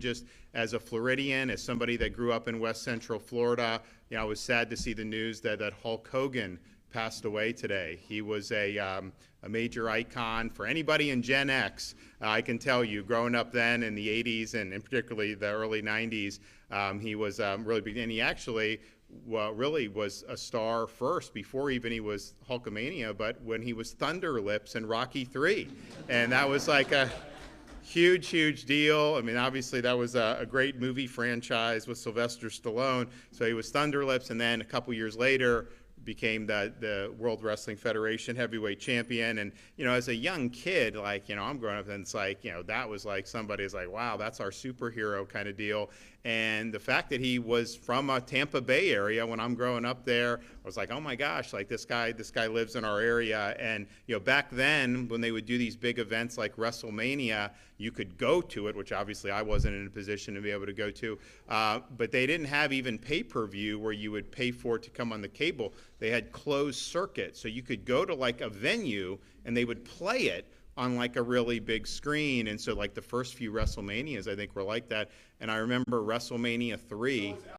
just as a Floridian, as somebody that grew up in West Central Florida, I was sad to see the news that Hulk Hogan passed away today. He was a major icon for anybody in Gen X. I can tell you, growing up then in the 80s and particularly the early 90s, he was really big. And he actually really was a star first before even he was Hulkamania, but when he was Thunder Lips in Rocky III. And that was like a huge, huge deal. I mean, obviously that was a great movie franchise with Sylvester Stallone. So he was Thunder Lips, and then a couple years later became the World Wrestling Federation heavyweight champion. And, as a young kid, I'm growing up, and it's like, that was like somebody's like, wow, that's our superhero kind of deal. And the fact that he was from a Tampa Bay area when I'm growing up there, I was like, oh my gosh, like this guy lives in our area. And, back then when they would do these big events like WrestleMania, you could go to it, which obviously I wasn't in a position to be able to go to, but they didn't have even pay-per-view where you would pay for it to come on the cable. They had closed circuit, so you could go to like a venue and they would play it on like a really big screen. And so like the first few WrestleManias, I think, were like that. And I remember WrestleMania 3.